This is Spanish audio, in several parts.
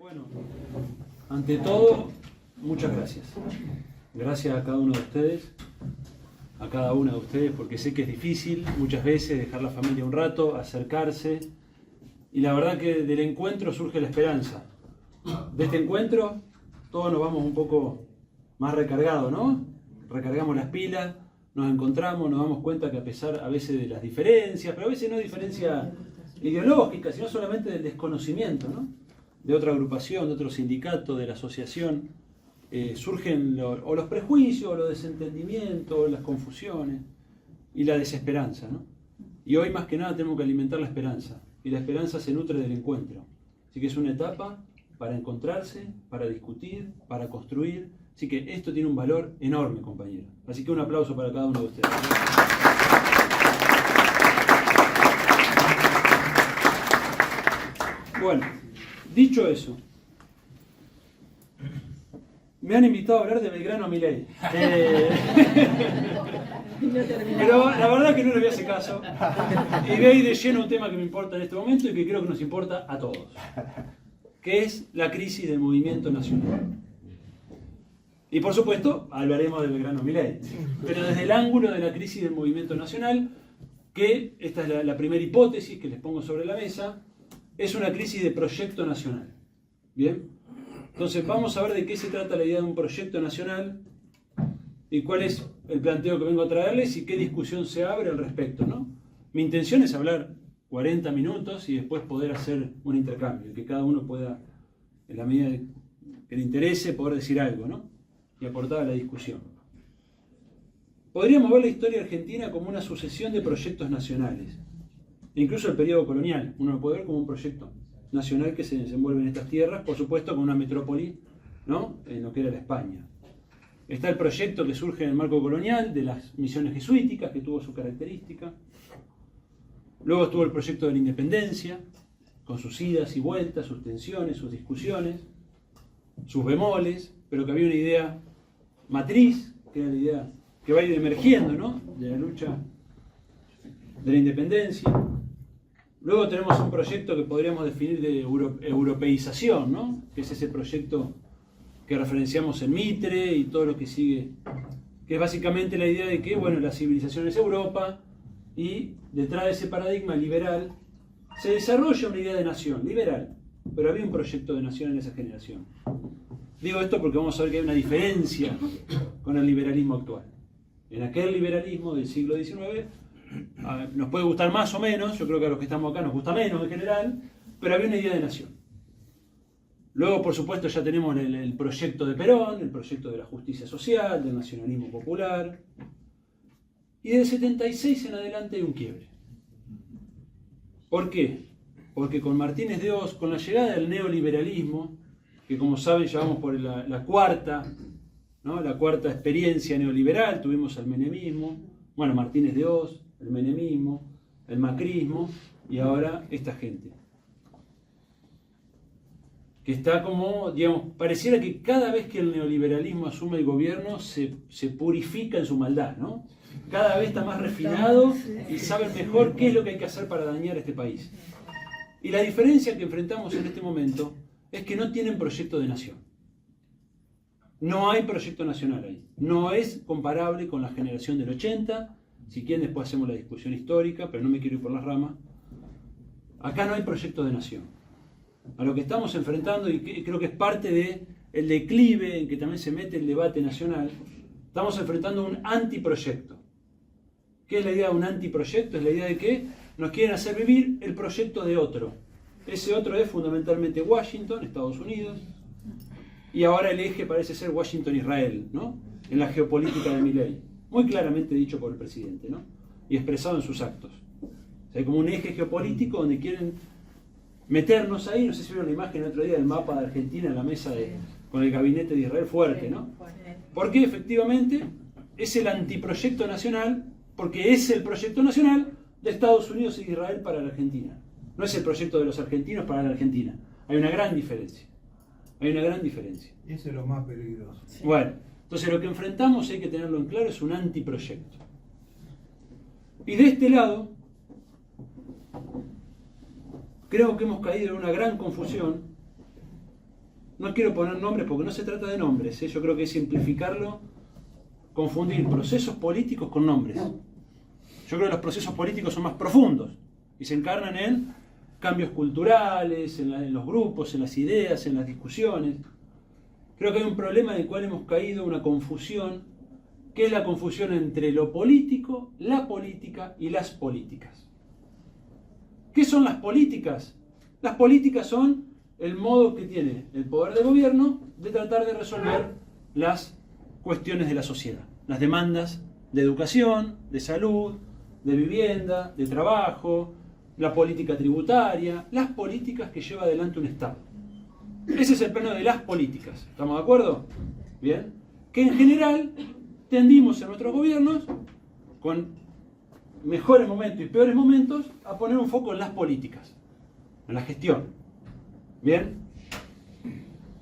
Bueno, ante todo, muchas gracias. Gracias a cada uno de ustedes, a cada una de ustedes, porque sé que es difícil muchas veces dejar la familia un rato, acercarse. Y la verdad que del encuentro surge la esperanza. De este encuentro todos nos vamos un poco más recargados, ¿no? Recargamos las pilas, nos encontramos, nos damos cuenta que a pesar a veces de las diferencias, pero a veces no diferencias ideológicas, sino solamente del desconocimiento, ¿no? De otra agrupación, de otro sindicato, de la asociación, surgen o los prejuicios, o los desentendimientos, o las confusiones y la desesperanza, ¿no? Y hoy más que nada tenemos que alimentar la esperanza, y la esperanza se nutre del encuentro. Así que es una etapa para encontrarse, para discutir, para construir. Así que esto tiene un valor enorme, compañeros. Así que un aplauso para cada uno de ustedes. Bueno, dicho eso, me han invitado a hablar de Belgrano Milei. Pero la verdad que no le voy a hacer caso. Y voy a ir de lleno a un tema que me importa en este momento y que creo que nos importa a todos, que es la crisis del movimiento nacional. Y por supuesto, hablaremos de Belgrano Milei, pero desde el ángulo de la crisis del movimiento nacional, que esta es la primera hipótesis que les pongo sobre la mesa, es una crisis de proyecto nacional. ¿Bien? Entonces vamos a ver de qué se trata la idea de un proyecto nacional y cuál es el planteo que vengo a traerles y qué discusión se abre al respecto, ¿no? Mi intención es hablar 40 minutos y después poder hacer un intercambio, que cada uno pueda, en la medida que le interese, poder decir algo, ¿no? Y aportar a la discusión. Podríamos ver la historia argentina como una sucesión de proyectos nacionales. Incluso el periodo colonial, uno lo puede ver como un proyecto nacional que se desenvuelve en estas tierras, por supuesto con una metrópoli, ¿no? En lo que era la España. Está el proyecto que surge en el marco colonial de las misiones jesuíticas, que tuvo su característica. Luego estuvo el proyecto de la independencia, con sus idas y vueltas, sus tensiones, sus discusiones, sus bemoles, pero que había una idea matriz, que era la idea que va a ir emergiendo, ¿no? De la lucha de la independencia. Luego tenemos un proyecto que podríamos definir de europeización, ¿no? Que es ese proyecto que referenciamos en Mitre y todo lo que sigue, que es básicamente la idea de que, bueno, la civilización es Europa y detrás de ese paradigma liberal se desarrolla una idea de nación, liberal, pero había un proyecto de nación en esa generación. Digo esto porque vamos a ver que hay una diferencia con el liberalismo actual. En aquel liberalismo del siglo XIX, nos puede gustar más o menos, yo creo que a los que estamos acá nos gusta menos en general, pero había una idea de nación. Luego, por supuesto, ya tenemos el proyecto de Perón, el proyecto de la justicia social, del nacionalismo popular. Y del 76 en adelante hay un quiebre. ¿Por qué? Porque con Martínez de Oz, con la llegada del neoliberalismo, que como saben ya vamos por la cuarta, ¿no? La cuarta experiencia neoliberal, tuvimos el menemismo, bueno, Martínez de Oz, el menemismo, el macrismo y ahora esta gente. Que está como, digamos, pareciera que cada vez que el neoliberalismo asume el gobierno se purifica en su maldad, ¿no? Cada vez está más refinado y sabe mejor qué es lo que hay que hacer para dañar a este país. Y la diferencia que enfrentamos en este momento es que no tienen proyecto de nación. No hay proyecto nacional ahí. No es comparable con la generación del 80. Si quieren después hacemos la discusión histórica, pero no me quiero ir por las ramas. Acá no hay proyecto de nación. A lo que estamos enfrentando, y creo que es parte del declive en que también se mete el debate nacional, estamos enfrentando un antiproyecto. ¿Qué es la idea de un antiproyecto? Es la idea de que nos quieren hacer vivir el proyecto de otro. Ese otro es fundamentalmente Washington, Estados Unidos, y ahora el eje parece ser Washington-Israel, ¿no? En la geopolítica de Milei. Muy claramente dicho por el presidente, ¿no? Y expresado en sus actos. O sea, hay como un eje geopolítico donde quieren meternos ahí. No sé si vieron la imagen el otro día del mapa de Argentina en la mesa con el gabinete de Israel fuerte, ¿no? Porque efectivamente es el antiproyecto nacional, porque es el proyecto nacional de Estados Unidos y de Israel para la Argentina. No es el proyecto de los argentinos para la Argentina. Hay una gran diferencia. Hay una gran diferencia. Eso es lo más peligroso. Sí. Bueno, entonces lo que enfrentamos, hay que tenerlo en claro, es un antiproyecto. Y de este lado, creo que hemos caído en una gran confusión no quiero poner nombres porque no se trata de nombres, yo creo que es simplificarlo, confundir procesos políticos con nombres. Yo creo que los procesos políticos son más profundos y se encarnan en cambios culturales, en los grupos, en las ideas, en las discusiones. Creo que hay un problema en el cual hemos caído, una confusión, que es la confusión entre lo político, la política y las políticas. ¿Qué son las políticas? Las políticas son el modo que tiene el poder de gobierno de tratar de resolver las cuestiones de la sociedad, las demandas de educación, de salud, de vivienda, de trabajo, la política tributaria, las políticas que lleva adelante un Estado. Ese es el plano de las políticas. ¿Estamos de acuerdo? Bien. Que en general tendimos en nuestros gobiernos, con mejores momentos y peores momentos, a poner un foco en las políticas, en la gestión. ¿Bien?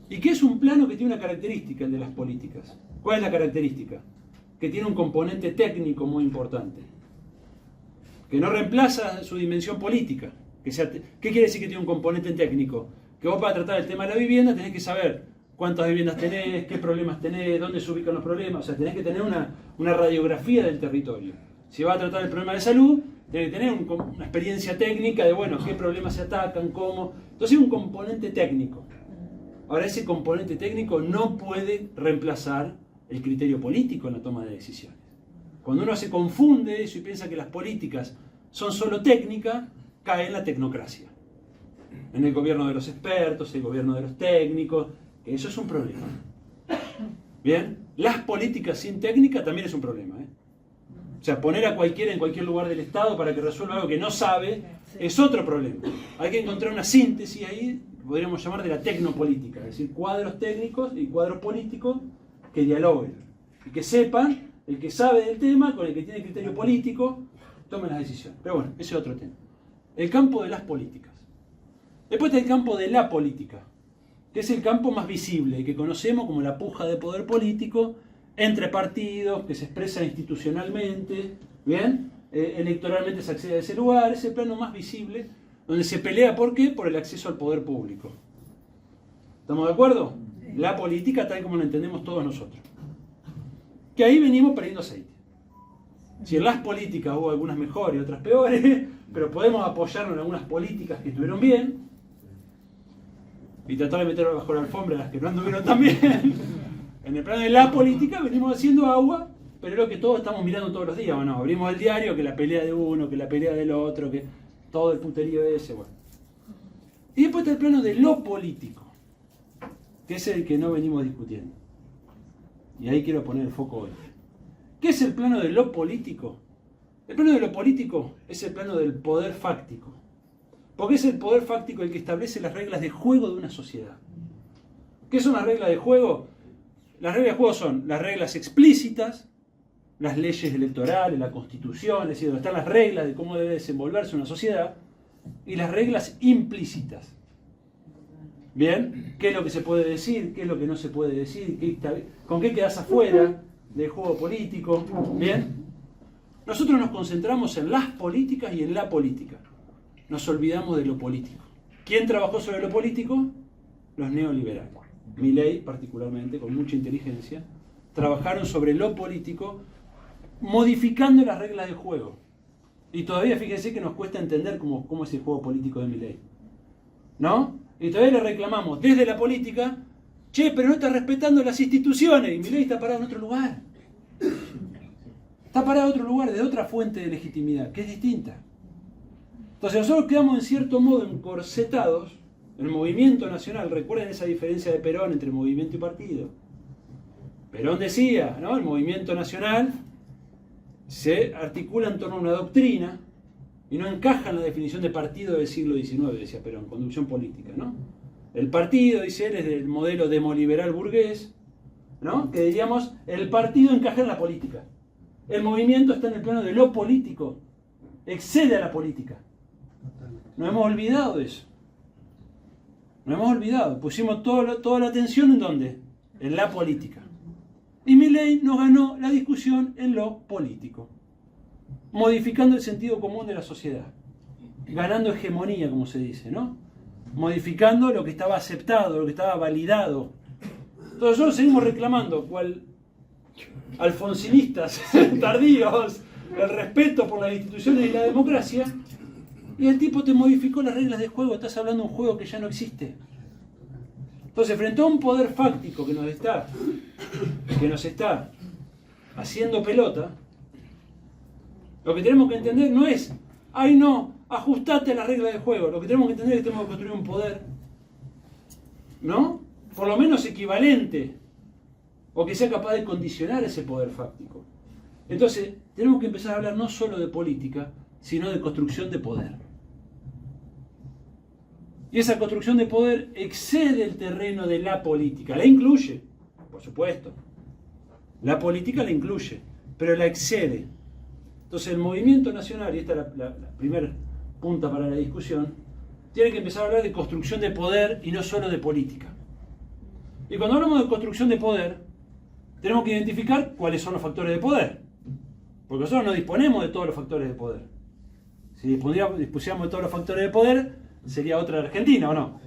¿Y qué es un plano que tiene una característica, el de las políticas? ¿Cuál es la característica? Que tiene un componente técnico muy importante, que no reemplaza su dimensión política. ¿Qué quiere decir que tiene un componente técnico? Que vos para tratar el tema de la vivienda tenés que saber cuántas viviendas tenés, qué problemas tenés, dónde se ubican los problemas. O sea, tenés que tener una radiografía del territorio. Si vas a tratar el problema de salud, tenés que tener una experiencia técnica de, bueno, qué problemas se atacan, cómo. Entonces hay un componente técnico. Ahora, ese componente técnico no puede reemplazar el criterio político en la toma de decisiones. Cuando uno se confunde eso y piensa que las políticas son solo técnica, cae en la tecnocracia. En el gobierno de los expertos, el gobierno de los técnicos, que eso es un problema. Bien, las políticas sin técnica también es un problema. O sea, poner a cualquiera en cualquier lugar del Estado para que resuelva algo que no sabe es otro problema. Hay que encontrar una síntesis ahí, que podríamos llamar de la tecnopolítica, es decir, cuadros técnicos y cuadros políticos que dialoguen y que sepan, el que sabe del tema con el que tiene criterio político, tome las decisiones. Pero bueno, ese es otro tema. El campo de las políticas. Después está el campo de la política, que es el campo más visible y que conocemos como la puja de poder político entre partidos, que se expresa institucionalmente, ¿bien? Electoralmente se accede a ese lugar, es el plano más visible, donde se pelea, ¿por qué? Por el acceso al poder público. ¿Estamos de acuerdo? La política tal como la entendemos todos nosotros. Que ahí venimos perdiendo aceite. Si en las políticas hubo algunas mejores y otras peores, pero podemos apoyarnos en algunas políticas que estuvieron bien y tratar de meter bajo la alfombra las que no anduvieron tan bien. En el plano de la política venimos haciendo agua, pero es lo que todos estamos mirando todos los días. Bueno, abrimos el diario, que la pelea de uno, que la pelea del otro, que todo el puterío ese. Bueno. Y después está el plano de lo político, que es el que no venimos discutiendo. Y ahí quiero poner el foco hoy. ¿Qué es el plano de lo político? El plano de lo político es el plano del poder fáctico. Porque es el poder fáctico el que establece las reglas de juego de una sociedad. ¿Qué son las reglas de juego? Las reglas de juego son las reglas explícitas, las leyes electorales, la constitución, es decir, donde están las reglas de cómo debe desenvolverse una sociedad, y las reglas implícitas. ¿Bien? ¿Qué es lo que se puede decir? ¿Qué es lo que no se puede decir? ¿Con qué quedas afuera del juego político? ¿Bien? Nosotros nos concentramos en las políticas y en la política. Nos olvidamos de lo político. ¿Quién trabajó sobre lo político? Los neoliberales. Milei, particularmente, con mucha inteligencia, trabajaron sobre lo político, modificando las reglas del juego. Y todavía fíjense que nos cuesta entender cómo es el juego político de Milei. ¿No? Y todavía le reclamamos desde la política, che, pero no está respetando las instituciones. Y Milei está parado en otro lugar. Está parado en otro lugar, de otra fuente de legitimidad, que es distinta. Entonces nosotros quedamos en cierto modo encorsetados en el movimiento nacional. Recuerden esa diferencia de Perón entre movimiento y partido. Perón decía, ¿no? El movimiento nacional se articula en torno a una doctrina y no encaja en la definición de partido del siglo XIX, decía Perón, conducción política, ¿no? El partido, dice él, es del modelo demoliberal burgués, ¿no? Que diríamos, el partido encaja en la política. El movimiento está en el plano de lo político, excede a la política. Nos hemos olvidado de eso. Nos hemos olvidado. Pusimos toda la atención ¿en dónde? En la política. Y Milei nos ganó la discusión en lo político, modificando el sentido común de la sociedad, ganando hegemonía, como se dice, ¿no? modificando lo que estaba aceptado, lo que estaba validado. Entonces nosotros seguimos reclamando, cual alfonsinistas tardíos, el respeto por las instituciones y la democracia, y el tipo te modificó las reglas de juego, estás hablando de un juego que ya no existe. Entonces, frente a un poder fáctico que nos está haciendo pelota, lo que tenemos que entender no es, ay no, ajustate a las reglas de juego. Lo que tenemos que entender es que tenemos que construir un poder, ¿no? Por lo menos equivalente, o que sea capaz de condicionar ese poder fáctico. Entonces, tenemos que empezar a hablar no solo de política, sino de construcción de poder. Y esa construcción de poder excede el terreno de la política. La incluye, por supuesto. La política la incluye, pero la excede. Entonces el movimiento nacional, y esta es la primera punta para la discusión, tiene que empezar a hablar de construcción de poder y no solo de política. Y cuando hablamos de construcción de poder, tenemos que identificar cuáles son los factores de poder. Porque nosotros no disponemos de todos los factores de poder. Si dispusiéramos de todos los factores de poder, sería otra Argentina, ¿o no?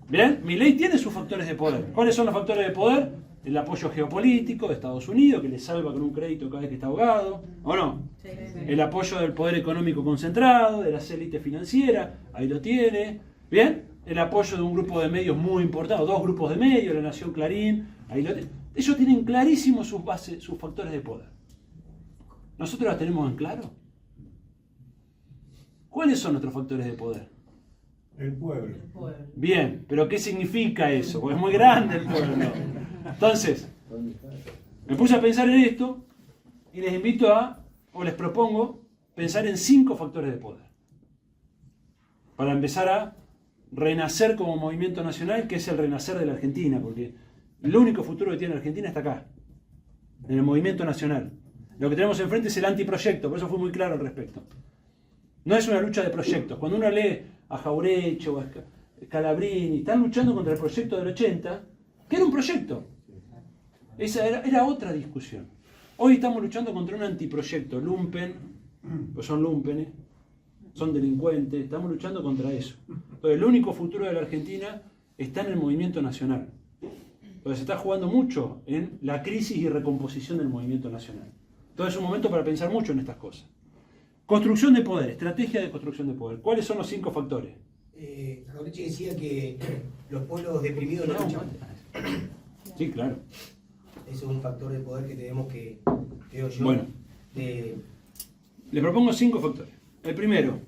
Bien, Milei tiene sus factores de poder. ¿Cuáles son los factores de poder? El apoyo geopolítico de Estados Unidos, que le salva con un crédito cada vez que está ahogado, ¿o no? Sí. El apoyo del poder económico concentrado, de las élites financieras, ahí lo tiene. Bien, el apoyo de un grupo de medios muy importante, 2 grupos de medios, La Nación, Clarín, ahí lo tiene. Ellos tienen clarísimos sus bases, sus factores de poder. ¿Nosotros las tenemos en claro? ¿Cuáles son nuestros factores de poder? El pueblo. Bien, pero ¿qué significa eso? Porque es muy grande el pueblo. Entonces, me puse a pensar en esto y les invito les propongo pensar en 5 factores de poder. Para empezar a renacer como movimiento nacional, que es el renacer de la Argentina, porque el único futuro que tiene la Argentina está acá, en el movimiento nacional. Lo que tenemos enfrente es el antiproyecto, por eso fue muy claro al respecto. No es una lucha de proyectos. Cuando uno lee a Jaureche o a Scalabrini, están luchando contra el proyecto del 80, que era un proyecto. Esa era otra discusión. Hoy estamos luchando contra un antiproyecto, lumpen, pues son lumpenes, son delincuentes, estamos luchando contra eso. Entonces, el único futuro de la Argentina está en el movimiento nacional. Entonces, se está jugando mucho en la crisis y recomposición del movimiento nacional. Entonces, es un momento para pensar mucho en estas cosas. Construcción de poder, estrategia de construcción de poder. ¿Cuáles son los 5 factores? Jaureche decía que los pueblos deprimidos no luchan. Sí, claro. Eso es un factor de poder que tenemos que, creo yo, bueno, le propongo 5 factores. El primero,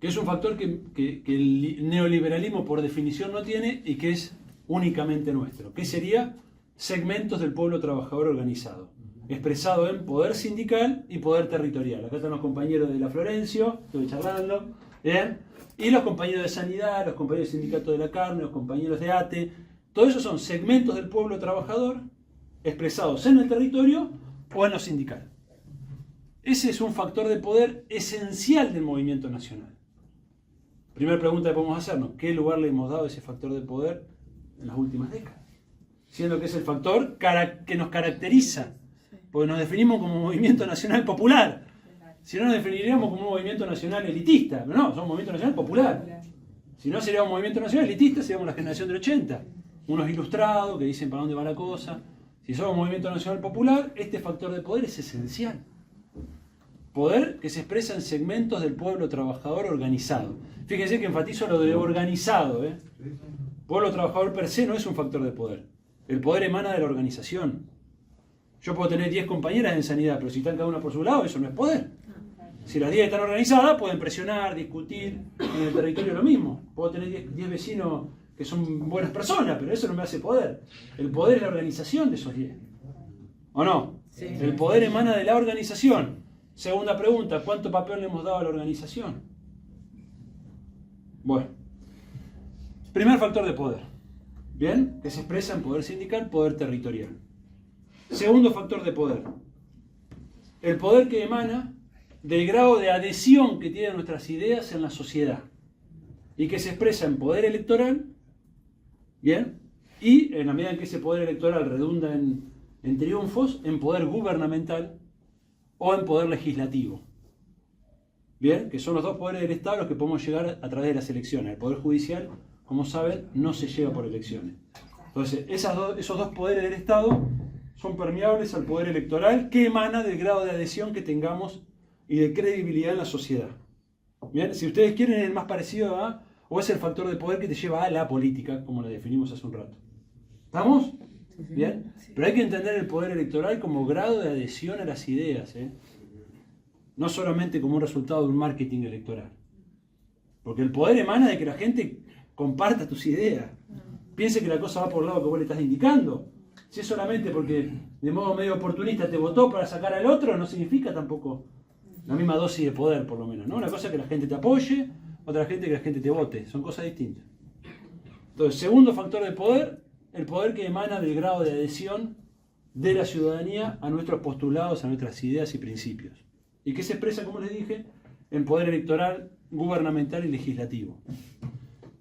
que es un factor que el neoliberalismo por definición no tiene y que es únicamente nuestro, que sería segmentos del pueblo trabajador organizado, expresado en poder sindical y poder territorial. Acá están los compañeros de la Florencio, estoy charlando, ¿bien? Y los compañeros de Sanidad, los compañeros del Sindicato de la Carne, los compañeros de ATE. Todos esos son segmentos del pueblo trabajador expresados en el territorio o en lo sindical. Ese es un factor de poder esencial del movimiento nacional. Primera pregunta que podemos hacernos: ¿qué lugar le hemos dado a ese factor de poder en las últimas décadas? Siendo que es el factor que nos caracteriza, porque nos definimos como movimiento nacional popular. Si no, nos definiríamos como un movimiento nacional elitista. Pero no, somos un movimiento nacional popular. Si no, sería un movimiento nacional elitista, seríamos la generación del 80. Unos ilustrados que dicen para dónde va la cosa. Si somos un movimiento nacional popular, este factor de poder es esencial. Poder que se expresa en segmentos del pueblo trabajador organizado. Fíjense que enfatizo lo de organizado. Pueblo trabajador per se no es un factor de poder. El poder emana de la organización. Yo puedo tener 10 compañeras en sanidad, pero si están cada una por su lado, eso no es poder. Si las 10 están organizadas, pueden presionar, discutir. En el territorio lo mismo. Puedo tener 10 vecinos que son buenas personas, pero eso no me hace poder. El poder es la organización de esos 10. ¿O no? Sí. El poder emana de la organización. Segunda pregunta: ¿cuánto papel le hemos dado a la organización? Bueno. Primer factor de poder. ¿Bien? Que se expresa en poder sindical, poder territorial. Segundo factor de poder. El poder que emana del grado de adhesión que tienen nuestras ideas en la sociedad. Y que se expresa en poder electoral. ¿Bien? Y en la medida en que ese poder electoral redunda en triunfos, en poder gubernamental o en poder legislativo. Bien, que son los dos poderes del Estado a los que podemos llegar a través de las elecciones. El Poder Judicial, como saben, no se llega por elecciones. Entonces, esos dos poderes del Estado son permeables al poder electoral que emana del grado de adhesión que tengamos y de credibilidad en la sociedad. Bien, si ustedes quieren, es el más parecido a, o es el factor de poder que te lleva a la política, como la definimos hace un rato. ¿Estamos? Bien, pero hay que entender el poder electoral como grado de adhesión a las ideas, no solamente como un resultado de un marketing electoral. Porque el poder emana de que la gente comparta tus ideas, piense que la cosa va por el lado que vos le estás indicando. Si es solamente porque de modo medio oportunista te votó para sacar al otro, no significa tampoco la misma dosis de poder, por lo menos, ¿no? Una cosa es que la gente te apoye, otra gente que la gente te vote, son cosas distintas. Entonces, segundo factor de poder, el poder que emana del grado de adhesión de la ciudadanía a nuestros postulados, a nuestras ideas y principios. Y que se expresa, como les dije, en poder electoral, gubernamental y legislativo.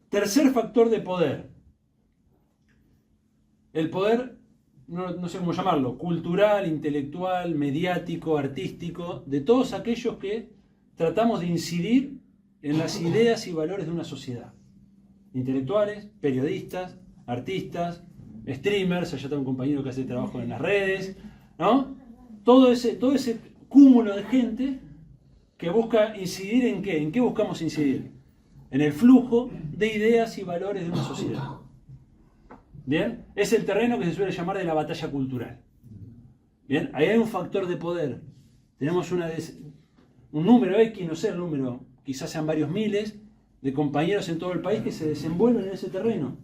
Tercer factor de poder. El poder, no sé cómo llamarlo, cultural, intelectual, mediático, artístico, de todos aquellos que tratamos de incidir en las ideas y valores de una sociedad. Intelectuales, periodistas, artistas, streamers, allá está un compañero que hace trabajo en las redes, ¿no? Todo ese cúmulo de gente que busca incidir ¿en qué? ¿En qué buscamos incidir? En el flujo de ideas y valores de una sociedad. ¿Bien? Es el terreno que se suele llamar de la batalla cultural. ¿Bien? Ahí hay un factor de poder. Tenemos un número X, no sé el número, quizás sean varios miles, de compañeros en todo el país que se desenvuelven en ese terreno.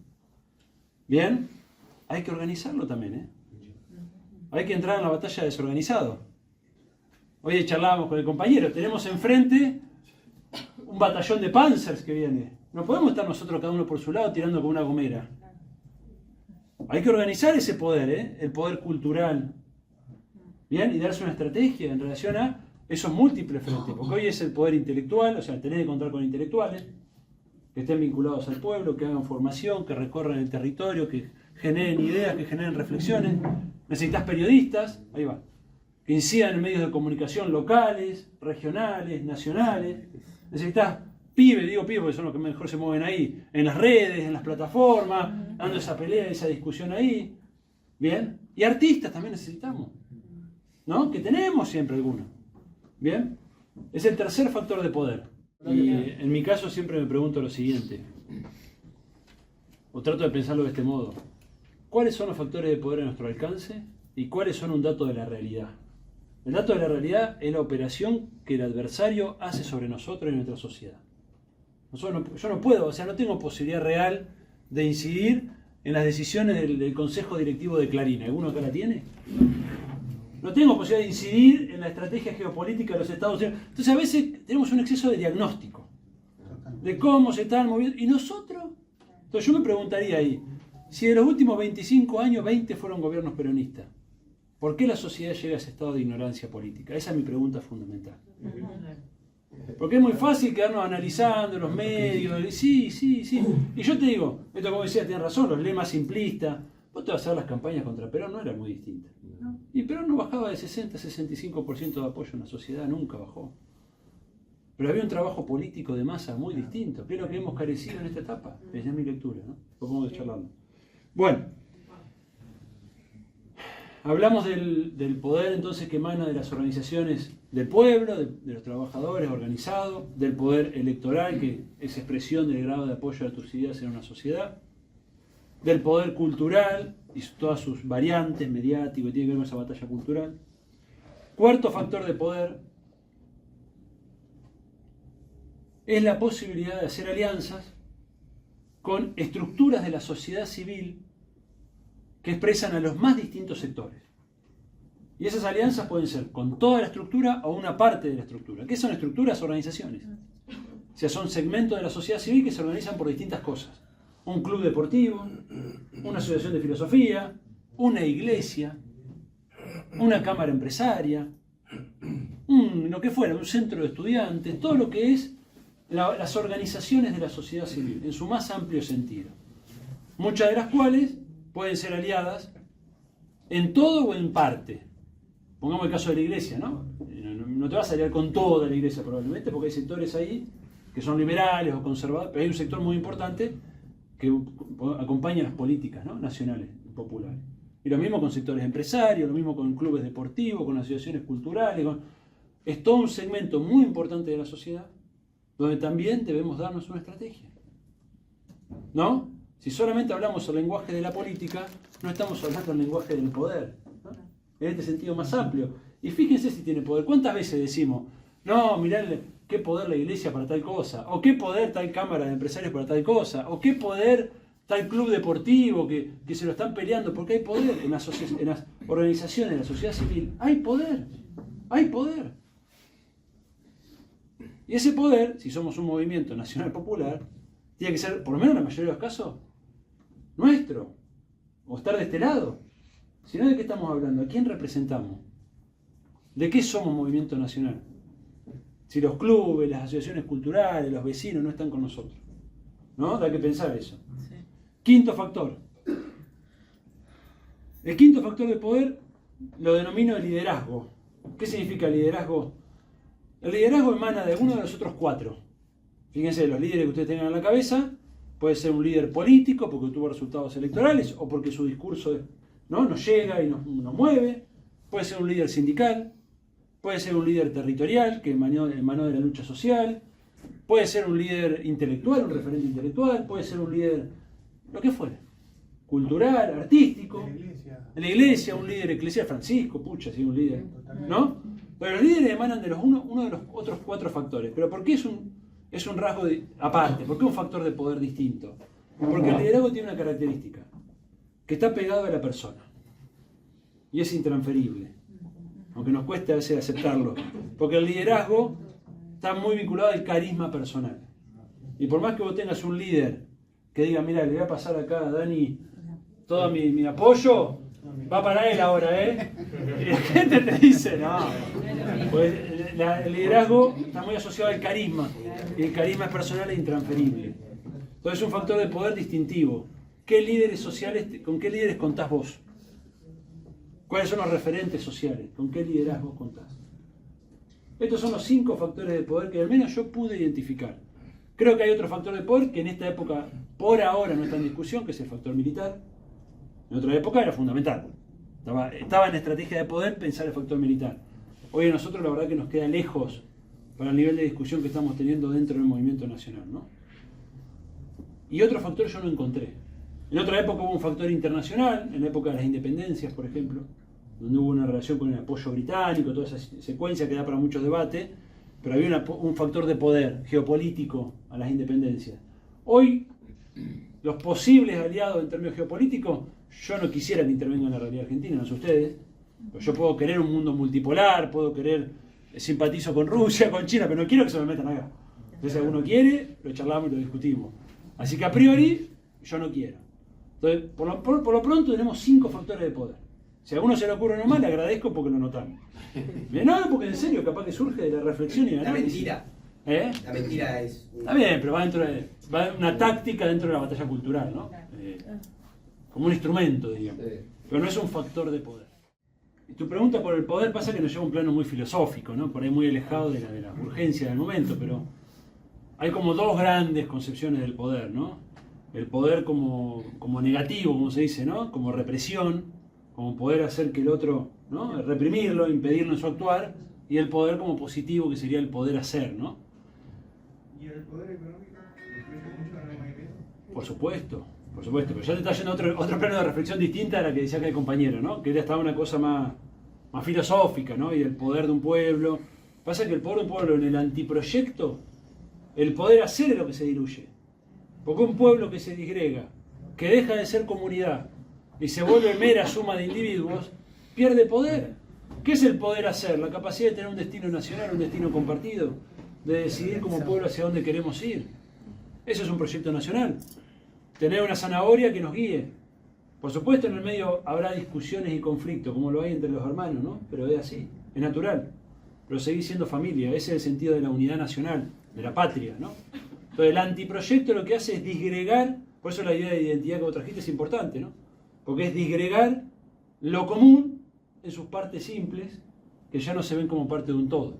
¿Bien? Hay que organizarlo también, Hay que entrar en la batalla desorganizado. Hoy charlábamos con el compañero, tenemos enfrente un batallón de panzers que viene. No podemos estar nosotros cada uno por su lado tirando con una gomera. Hay que organizar ese poder, el poder cultural. Bien, y darse una estrategia en relación a esos múltiples frentes. Porque hoy es el poder intelectual, o sea, tenés que contar con intelectuales que estén vinculados al pueblo, que hagan formación, que recorran el territorio, que generen ideas, que generen reflexiones. Necesitas periodistas, ahí va, que incidan en medios de comunicación locales, regionales, nacionales. Necesitas pibes, digo pibes porque son los que mejor se mueven ahí, en las redes, en las plataformas, dando esa pelea, esa discusión ahí. Bien, y artistas también necesitamos, ¿no? Que tenemos siempre algunos. Bien, es el tercer factor de poder. Y en mi caso siempre me pregunto lo siguiente, o trato de pensarlo de este modo: ¿cuáles son los factores de poder a nuestro alcance y cuáles son un dato de la realidad? El dato de la realidad es la operación que el adversario hace sobre nosotros y nuestra sociedad. Yo no puedo, o sea, no tengo posibilidad real de incidir en las decisiones del Consejo Directivo de Clarín. ¿Alguno acá la tiene? No tengo posibilidad de incidir en la estrategia geopolítica de los Estados Unidos. Entonces a veces tenemos un exceso de diagnóstico de cómo se están moviendo. ¿Y nosotros? Entonces yo me preguntaría ahí, si de los últimos 25 años, 20 fueron gobiernos peronistas, ¿por qué la sociedad llega a ese estado de ignorancia política? Esa es mi pregunta fundamental. Porque es muy fácil quedarnos analizando los medios, y sí. Y yo te digo, esto como decía, tienen razón, los lemas simplistas. Vos te vas a ver las campañas contra Perón, no eran muy distintas. Y Perón no bajaba de 60-65% de apoyo en la sociedad, nunca bajó. Pero había un trabajo político de masa muy distinto, que es lo que hemos carecido en esta etapa. Esa es mi lectura, ¿no? Podemos charlarlo. Bueno, hablamos del poder entonces que emana de las organizaciones del pueblo, de los trabajadores organizados, del poder electoral, que es expresión del grado de apoyo a tus ideas en una sociedad, del poder cultural y todas sus variantes, mediático, que tiene que ver con esa batalla cultural. Cuarto factor de poder es la posibilidad de hacer alianzas con estructuras de la sociedad civil que expresan a los más distintos sectores. Y esas alianzas pueden ser con toda la estructura o una parte de la estructura. ¿Qué son estructuras? Organizaciones. O sea, son segmentos de la sociedad civil que se organizan por distintas cosas. Un club deportivo, una asociación de filosofía, una iglesia, una cámara empresaria, lo que fuera, un centro de estudiantes, todo lo que es las organizaciones de la sociedad civil, en su más amplio sentido. Muchas de las cuales pueden ser aliadas en todo o en parte. pongamos el caso de la iglesia, ¿no? No te vas a aliar con toda la iglesia probablemente, porque hay sectores ahí que son liberales o conservadores, pero hay un sector muy importante que acompaña las políticas, ¿no?, nacionales y populares. Y lo mismo con sectores empresarios, lo mismo con clubes deportivos, con asociaciones culturales. Es todo un segmento muy importante de la sociedad donde también debemos darnos una estrategia, ¿no? Si solamente hablamos el lenguaje de la política, no estamos hablando el lenguaje del poder, ¿no?, en este sentido más amplio. Y fíjense si tiene poder. ¿Cuántas veces decimos, no, mirá qué poder la iglesia para tal cosa? ¿O qué poder tal cámara de empresarios para tal cosa? ¿O qué poder tal club deportivo que se lo están peleando? Porque hay poder en las organizaciones de la sociedad civil. Hay poder. Hay poder. Y ese poder, si somos un movimiento nacional popular, tiene que ser, por lo menos en la mayoría de los casos, nuestro. O estar de este lado. Si no, ¿de qué estamos hablando? ¿A quién representamos? ¿De qué somos movimiento nacional? Si los clubes, las asociaciones culturales, los vecinos no están con nosotros, ¿no? Da que pensar eso. Sí. Quinto factor. El quinto factor de poder lo denomino el liderazgo. ¿Qué significa el liderazgo? El liderazgo emana de uno de los otros cuatro. Fíjense, los líderes que ustedes tengan en la cabeza, puede ser un líder político porque tuvo resultados electorales o porque su discurso, ¿no?, nos llega y nos mueve. Puede ser un líder sindical. Puede ser un líder territorial que emanó de la lucha social. Puede ser un líder intelectual, un referente intelectual. Puede ser un líder, lo que fuera, cultural, artístico. En la iglesia, un líder eclesial, Francisco, pucha, sí, un líder, ¿no? Pero los líderes emanan de uno de los otros cuatro factores. ¿Pero por qué es un rasgo aparte? ¿Por qué un factor de poder distinto? Porque el liderazgo tiene una característica, que está pegado a la persona. Y es intransferible. Aunque nos cueste a veces aceptarlo, porque el liderazgo está muy vinculado al carisma personal. Y por más que vos tengas un líder que diga, mira, le voy a pasar acá a Dani todo mi apoyo, va para él ahora, ¿eh? Y la gente te dice, no. Pues el liderazgo está muy asociado al carisma, y el carisma es personal e intransferible. Entonces es un factor de poder distintivo. ¿Qué líderes sociales, con qué líderes contás vos? ¿Cuáles son los referentes sociales? ¿Con qué liderazgo contás? Estos son los 5 factores de poder que al menos yo pude identificar. Creo que hay otro factor de poder que en esta época, por ahora, no está en discusión, que es el factor militar. En otra época era fundamental. Estaba en la estrategia de poder pensar el factor militar. Hoy a nosotros la verdad que nos queda lejos para el nivel de discusión que estamos teniendo dentro del movimiento nacional, ¿no? Y otro factor yo no encontré. En otra época hubo un factor internacional, en la época de las independencias, por ejemplo, donde hubo una relación con el apoyo británico, toda esa secuencia que da para muchos debates, pero había un factor de poder geopolítico a las independencias. Hoy, los posibles aliados en términos geopolíticos, yo no quisiera que intervengan en la realidad argentina, no sé ustedes, pero yo puedo querer un mundo multipolar, puedo querer, simpatizo con Rusia, con China, pero no quiero que se me metan acá. Entonces, si alguno quiere, lo charlamos y lo discutimos. Así que a priori, yo no quiero. Entonces, por lo pronto tenemos 5 factores de poder. Si a alguno se le ocurre nomás, le agradezco porque lo notamos. No, porque en serio, capaz que surge de la reflexión y el análisis. La mentira. La mentira es... Está bien, pero va una táctica dentro de la batalla cultural, ¿no? Como un instrumento, digamos. Pero no es un factor de poder. Y tu pregunta por el poder pasa que nos lleva a un plano muy filosófico, ¿no? Por ahí muy alejado de la urgencia del momento, pero hay como 2 grandes concepciones del poder, ¿no? El poder como negativo, como se dice, ¿no? Como represión, como poder hacer que el otro, ¿no?, reprimirlo, impedirlo en su actuar, y el poder como positivo, que sería el poder hacer, ¿no? ¿Y el poder económico influye mucho en el movimiento? Por supuesto, pero ya te está yendo a otro plano de reflexión distinta a la que decía acá el compañero, ¿no? Que era estaba una cosa más filosófica, ¿no? Y el poder de un pueblo. Pasa que el poder de un pueblo en el antiproyecto, el poder hacer es lo que se diluye. Porque un pueblo que se disgrega, que deja de ser comunidad y se vuelve mera suma de individuos, pierde poder. ¿Qué es el poder hacer? La capacidad de tener un destino nacional, un destino compartido, de decidir como pueblo hacia dónde queremos ir. Eso es un proyecto nacional. Tener una zanahoria que nos guíe. Por supuesto, en el medio habrá discusiones y conflictos, como lo hay entre los hermanos, ¿no? Pero es así, es natural. Pero seguir siendo familia, ese es el sentido de la unidad nacional, de la patria, ¿no? Entonces, el antiproyecto lo que hace es disgregar, por eso la idea de identidad que vos trajiste es importante, ¿no? Porque es disgregar lo común en sus partes simples que ya no se ven como parte de un todo.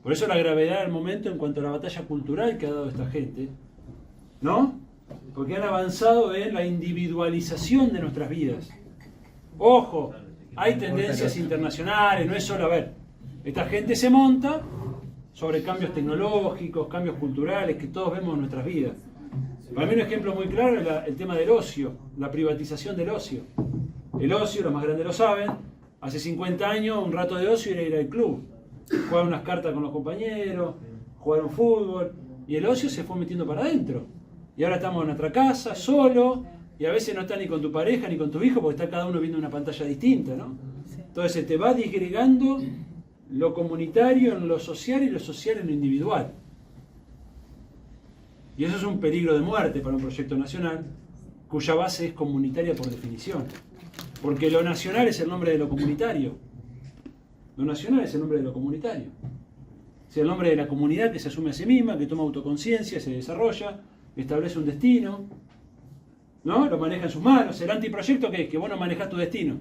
Por eso la gravedad del momento en cuanto a la batalla cultural que ha dado esta gente, ¿no? Porque han avanzado en la individualización de nuestras vidas. Ojo, hay tendencias internacionales, no es solo, a ver, esta gente se monta sobre cambios tecnológicos, cambios culturales que todos vemos en nuestras vidas. Para mí un ejemplo muy claro es el tema del ocio, la privatización del ocio. El ocio, los más grandes lo saben, hace 50 años un rato de ocio era ir al club, jugar unas cartas con los compañeros, jugar un fútbol, y el ocio se fue metiendo para adentro. Y ahora estamos en nuestra casa, solo, y a veces no estás ni con tu pareja ni con tu hijo porque está cada uno viendo una pantalla distinta, ¿no? Entonces se te va disgregando lo comunitario en lo social y lo social en lo individual. Y eso es un peligro de muerte para un proyecto nacional cuya base es comunitaria por definición. Porque lo nacional es el nombre de lo comunitario. Lo nacional es el nombre de lo comunitario. Es el nombre de la comunidad que se asume a sí misma, que toma autoconciencia, se desarrolla, establece un destino, ¿no? Lo maneja en sus manos. El antiproyecto, ¿qué es? Que vos no manejás tu destino,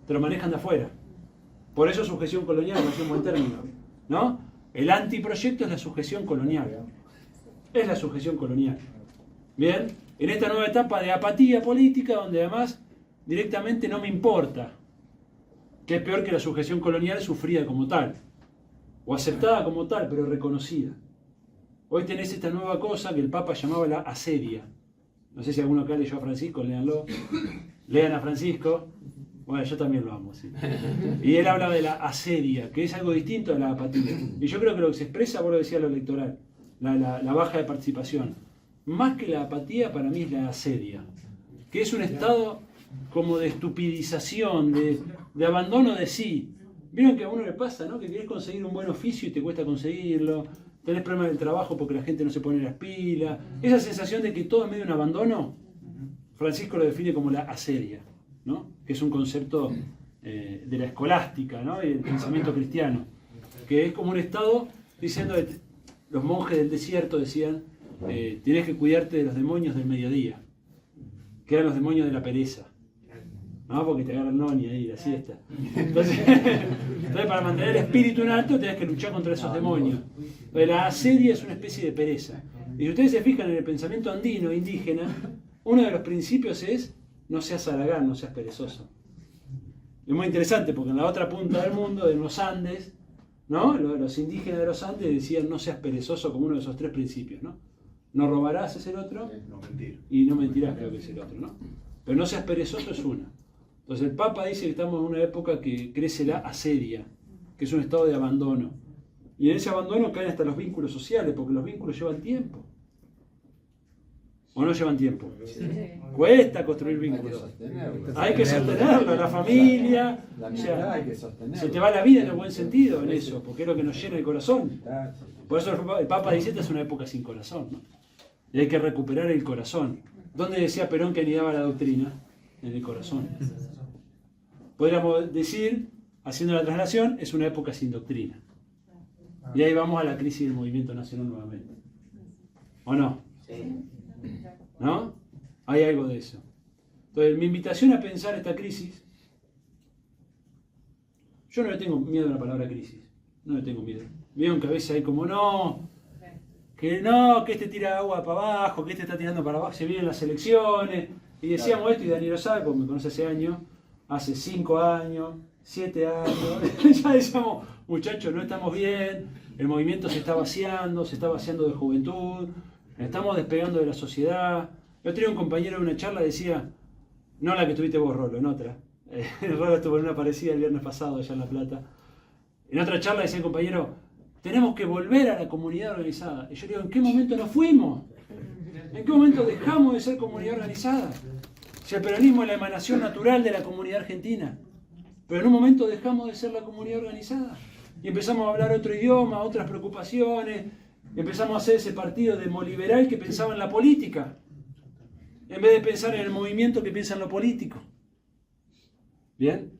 te lo manejan de afuera. Por eso sujeción colonial, no es un buen término, ¿no? El antiproyecto es la sujeción colonial. Es la sujeción colonial. Bien, en esta nueva etapa de apatía política, donde además directamente no me importa, que es peor que la sujeción colonial sufrida como tal, o aceptada como tal, pero reconocida. Hoy tenés esta nueva cosa que el Papa llamaba la asedia. No sé si alguno acá leyó a Francisco, léanlo. Lean a Francisco. Bueno, yo también lo amo, sí. Y él habla de la asedia, que es algo distinto a la apatía. Y yo creo que lo que se expresa, vos lo decías, lo electoral, la baja de participación. Más que la apatía, para mí es la asedia, que es un estado como de estupidización, de abandono de sí. Vieron que a uno le pasa, ¿no? Que querés conseguir un buen oficio y te cuesta conseguirlo, tenés problemas del trabajo porque la gente no se pone las pilas. Esa sensación de que todo es medio un abandono, Francisco lo define como la asedia, ¿no? Que es un concepto de la escolástica, ¿no? Y del pensamiento cristiano, que es como un estado diciendo, los monjes del desierto decían, tenés que cuidarte de los demonios del mediodía, que eran los demonios de la pereza, ¿no? Porque te agarra el noni ahí, la siesta. Entonces, para mantener el espíritu en alto tenés que luchar contra esos demonios. Pero la asedia es una especie de pereza. Y si ustedes se fijan en el pensamiento andino, indígena, uno de los principios es no seas haragán, no seas perezoso. Es muy interesante porque en la otra punta del mundo, en los Andes, ¿no? Los indígenas de los Andes decían no seas perezoso como uno de esos tres principios, ¿no? No robarás es el otro, No mentir. y no mentirás creo que es el otro, ¿no? Pero no seas perezoso es una. Entonces el Papa dice que estamos en una época que crece la asedia, que es un estado de abandono. Y en ese abandono caen hasta los vínculos sociales, porque los vínculos llevan tiempo. ¿O no llevan tiempo? Sí. Cuesta construir vínculos. Hay que sostenerlo, la familia. La O amistad sea, hay que sostenerlo. se te va la vida en el buen sentido en eso, porque es lo que nos llena el corazón. Por eso el Papa dice esta es una época sin corazón, ¿no? Y hay que recuperar el corazón. ¿Dónde decía Perón que anidaba la doctrina? En el corazón. Podríamos decir, haciendo la traslación, es una época sin doctrina. Y ahí vamos a la crisis del movimiento nacional nuevamente. ¿O no? Sí. ¿No? Hay algo de eso. Entonces, mi invitación a pensar esta crisis, yo no le tengo miedo a la palabra crisis. No le tengo miedo. Vieron que a veces hay como que este tira agua para abajo, que este está tirando para abajo, se vienen las elecciones. Y decíamos esto, y Daniel lo sabe, porque me conoce hace 5 años, 7 años. Ya decíamos, muchachos, no estamos bien, el movimiento se está vaciando de juventud, estamos despegando de la sociedad. Yo tenía un compañero en una charla, decía, no la que tuviste vos, Rolo, en otra. Rolo estuvo en una parecida el viernes pasado allá en La Plata. En otra charla decía el compañero, tenemos que volver a la comunidad organizada. Y yo digo, ¿en qué momento nos fuimos? ¿En qué momento dejamos de ser comunidad organizada? Si el peronismo es la emanación natural de la comunidad argentina, pero en un momento dejamos de ser la comunidad organizada y empezamos a hablar otro idioma, otras preocupaciones, empezamos a hacer ese partido demoliberal que pensaba en la política, en vez de pensar en el movimiento que piensa en lo político. ¿Bien?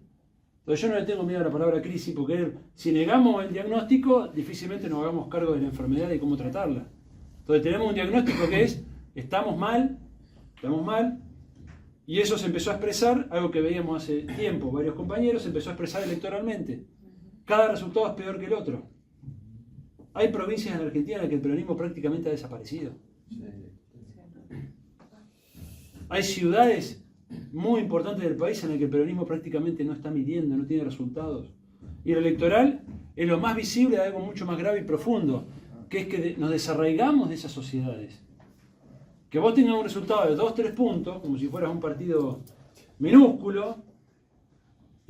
Entonces yo no le tengo miedo a la palabra crisis, porque si negamos el diagnóstico, difícilmente nos hagamos cargo de la enfermedad y cómo tratarla. Entonces tenemos un diagnóstico que es, estamos mal, y eso se empezó a expresar, algo que veíamos hace tiempo, varios compañeros, se empezó a expresar electoralmente. cada resultado es peor que el otro. Hay provincias en Argentina en las que el peronismo prácticamente ha desaparecido. Hay ciudades muy importantes del país en las que el peronismo prácticamente no está midiendo, no tiene resultados. Y el electoral es lo más visible de algo mucho más grave y profundo, que es que nos desarraigamos de esas sociedades. Que vos tengas un resultado de 2-3 puntos, como si fueras un partido minúsculo,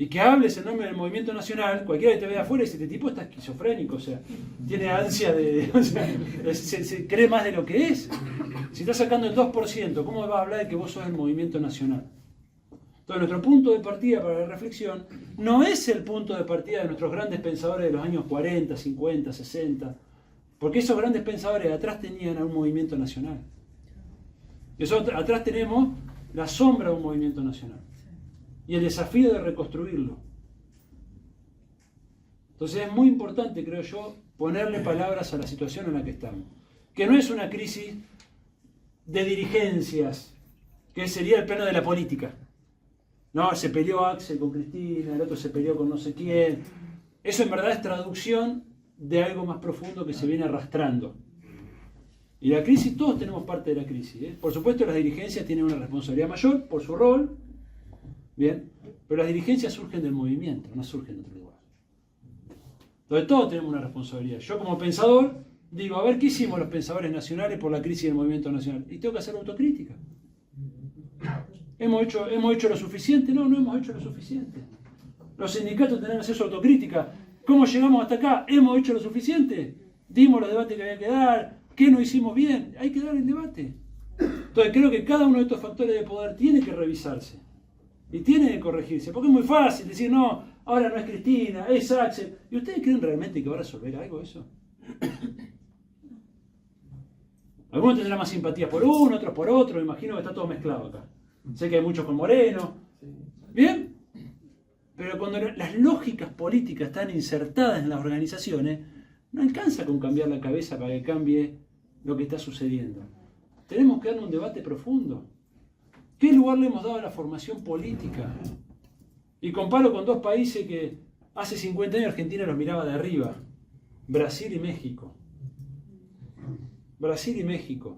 y que hables en nombre del movimiento nacional, cualquiera que te vea afuera dice, este tipo está esquizofrénico, o sea, tiene ansia de... O sea, se cree más de lo que es. Si estás sacando el 2%, ¿cómo vas a hablar de que vos sos el movimiento nacional? Entonces, nuestro punto de partida para la reflexión no es el punto de partida de nuestros grandes pensadores de los años 40, 50, 60, porque esos grandes pensadores atrás tenían a un movimiento nacional. Nosotros atrás tenemos la sombra de un movimiento nacional y el desafío de reconstruirlo. Entonces es muy importante, creo yo, ponerle palabras a la situación en la que estamos. Que no es una crisis de dirigencias, que sería el plano de la política. No, se peleó Axel con Cristina, el otro se peleó con no sé quién. Eso en verdad es traducción de algo más profundo que se viene arrastrando. Y la crisis, todos tenemos parte de la crisis, ¿eh? Por supuesto, las dirigencias tienen una responsabilidad mayor por su rol, bien, pero las dirigencias surgen del movimiento, no surgen de otro lugar. Entonces todos tenemos una responsabilidad. Yo como pensador digo, a ver, ¿qué hicimos los pensadores nacionales por la crisis del movimiento nacional? Y tengo que hacer autocrítica. ¿Hemos hecho lo suficiente? No, no hemos hecho lo suficiente. Los sindicatos tienen que hacer su autocrítica. ¿Cómo llegamos hasta acá? ¿Hemos hecho lo suficiente? ¿Dimos los debates que había que dar? ¿Qué no hicimos bien? Hay que dar el debate. Entonces creo que cada uno de estos factores de poder tiene que revisarse. Y tiene que corregirse. Porque es muy fácil decir, no, ahora no es Cristina, es Axel. ¿Y ustedes creen realmente que va a resolver algo eso? Algunos tendrán más simpatía por uno, otros por otro. Me imagino que está todo mezclado acá. Sé que hay muchos con Moreno. ¿Bien? Pero cuando las lógicas políticas están insertadas en las organizaciones, no alcanza con cambiar la cabeza para que cambie lo que está sucediendo. Tenemos que darle un debate profundo. ¿Qué lugar le hemos dado a la formación política? Y comparo con dos países que hace 50 años Argentina los miraba de arriba. Brasil y México. Brasil y México.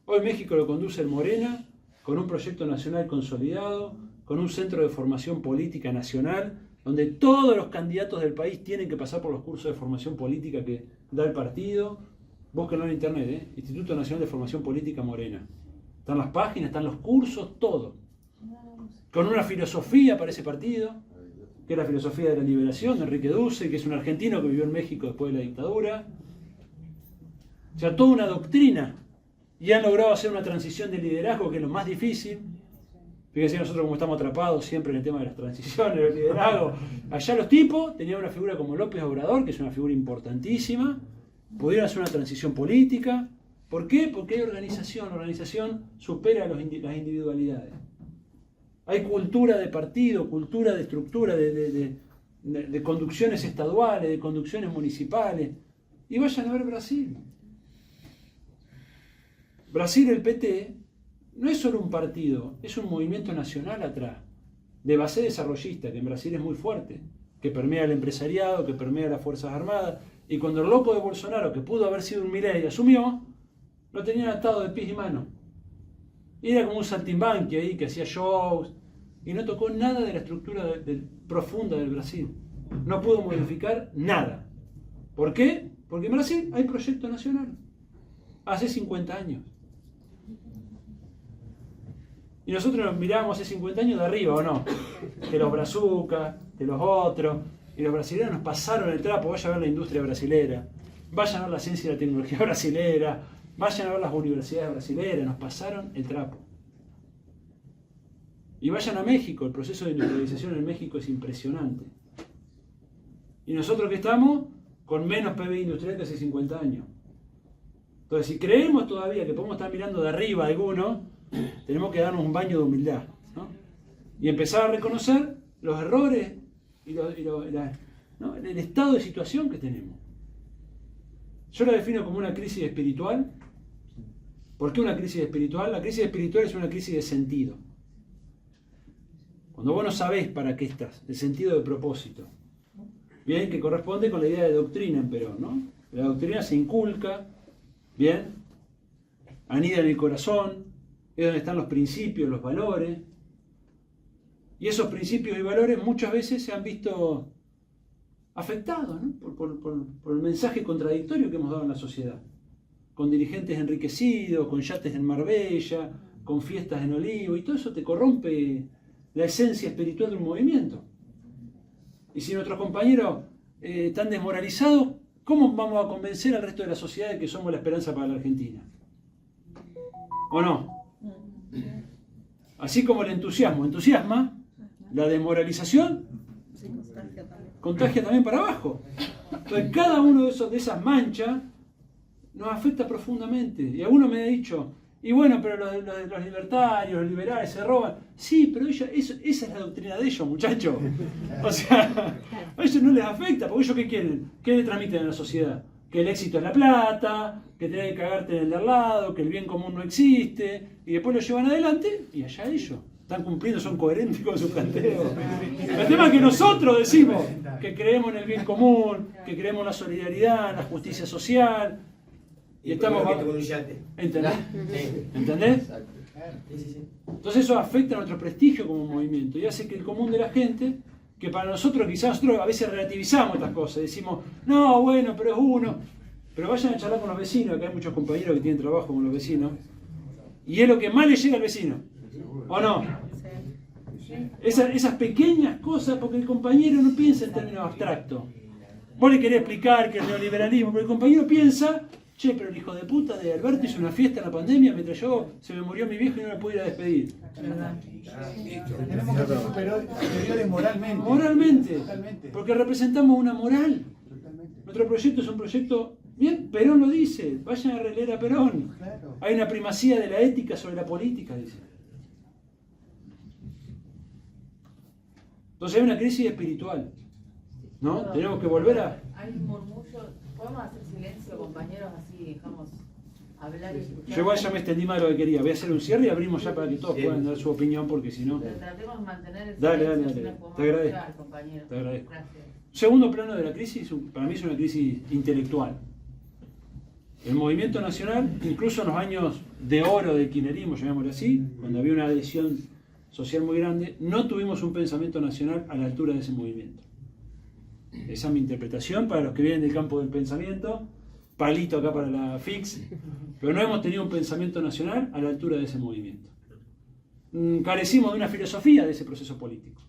Hoy México lo conduce el Morena, con un proyecto nacional consolidado, con un centro de formación política nacional, donde todos los candidatos del país tienen que pasar por los cursos de formación política que da el partido. Búsquenlo en internet, Instituto Nacional de Formación Política Morena. Están las páginas, están los cursos, todo. Con una filosofía para ese partido, que es la filosofía de la liberación de Enrique Duce, que es un argentino que vivió en México después de la dictadura. O sea, toda una doctrina. Y han logrado hacer una transición de liderazgo, que es lo más difícil. Fíjense nosotros como estamos atrapados siempre en el tema de las transiciones, del liderazgo. Allá los tipos tenían una figura como López Obrador, que es una figura importantísima. Pudieron hacer una transición política. ¿Por qué? Porque hay organización. La organización supera las individualidades. Hay cultura de partido, cultura de estructura, de conducciones estaduales, de conducciones municipales. Y vayan a ver Brasil. Brasil, el PT, no es solo un partido, es un movimiento nacional atrás, de base desarrollista, que en Brasil es muy fuerte, que permea al empresariado, que permea a las Fuerzas Armadas. Y cuando el loco de Bolsonaro, que pudo haber sido un Milei, asumió, lo tenían atado de pies y manos. Era como un saltimbanqui ahí que hacía shows y no tocó nada de la estructura profunda del Brasil. No pudo modificar nada. ¿Por qué? Porque en Brasil hay proyecto nacional. Hace 50 años. Y nosotros nos miramos hace 50 años de arriba, ¿o no? De los brazucas, de los otros. Y los brasileños nos pasaron el trapo. Vayan a ver la industria brasilera. Vayan a ver la ciencia y la tecnología brasilera. Vayan a ver las universidades brasileras, nos pasaron el trapo. Y vayan a México, el proceso de industrialización en México es impresionante. Y nosotros que estamos con menos PBI industrial que hace 50 años. Entonces, si creemos todavía que podemos estar mirando de arriba a algunos, tenemos que darnos un baño de humildad, ¿no? Y empezar a reconocer los errores y ¿no? el estado de situación que tenemos. Yo la defino como una crisis espiritual. ¿Por qué una crisis espiritual? La crisis espiritual es una crisis de sentido. Cuando vos no sabés para qué estás, el sentido de propósito. bien, que corresponde con la idea de doctrina en Perón, ¿no? La doctrina se inculca, bien, anida en el corazón, es donde están los principios, los valores, y esos principios y valores muchas veces se han visto afectados, ¿no? por el mensaje contradictorio que hemos dado en la sociedad, con dirigentes enriquecidos, con yates en Marbella, con fiestas en Olivo, y todo eso te corrompe la esencia espiritual de un movimiento. Y si nuestros compañeros están desmoralizados, ¿cómo vamos a convencer al resto de la sociedad de que somos la esperanza para la Argentina? ¿O no? Así como el entusiasmo entusiasma, la desmoralización contagia también para abajo. Entonces cada uno de esas manchas nos afecta profundamente. Y alguno me ha dicho, y bueno, pero los libertarios, los liberales se roban. Sí, pero esa es la doctrina de ellos, muchachos. O sea, a ellos no les afecta, porque ellos ¿qué quieren? ¿Qué le transmiten a la sociedad? Que el éxito es la plata, que tenés que cagarte en el de al lado, que el bien común no existe, y después lo llevan adelante, y allá ellos. Están cumpliendo, son coherentes con su planteo. El tema es que nosotros decimos que creemos en el bien común, que creemos en la solidaridad, en la justicia social, y estamos... ¿Entendés? ¿Entendés? Entonces eso afecta a nuestro prestigio como movimiento y hace que el común de la gente, que para nosotros quizás nosotros a veces relativizamos estas cosas, decimos, no, bueno, pero es uno, pero vayan a charlar con los vecinos, que hay muchos compañeros que tienen trabajo con los vecinos, y es lo que más le llega al vecino, ¿o no? Esas pequeñas cosas, porque el compañero no piensa en términos abstractos. Vos le querés explicar que el neoliberalismo, pero el compañero piensa, che, pero el hijo de puta de Alberto hizo una fiesta en la pandemia mientras se me murió mi viejo y no me pude ir a despedir. Tenemos que ser superiores moralmente. Moralmente, porque representamos una moral. Nuestro proyecto es un proyecto, bien, Perón lo dice, vayan a releer a Perón. Hay una primacía de la ética sobre la política, dice. Entonces hay una crisis espiritual, ¿no? Tenemos que volver a... Hay un murmullo, podemos hacer silencio, compañeros, así dejamos hablar y escuchar. Yo igual ya me extendí más de lo que quería. Voy a hacer un cierre y abrimos ya para que todos puedan dar su opinión, porque si no... Pero tratemos de mantener el Dale, silencio, dale, si dale. nos podemos Te agradezco. escuchar, compañeros. Te agradezco. Gracias. Segundo plano de la crisis, para mí es una crisis intelectual. El movimiento nacional, incluso en los años de oro del kirchnerismo, llamémoslo así, cuando había una adhesión social muy grande, no tuvimos un pensamiento nacional a la altura de ese movimiento. Esa es mi interpretación para los que vienen del campo del pensamiento, palito acá para la FIX, pero no hemos tenido un pensamiento nacional a la altura de ese movimiento. Carecimos de una filosofía de ese proceso político.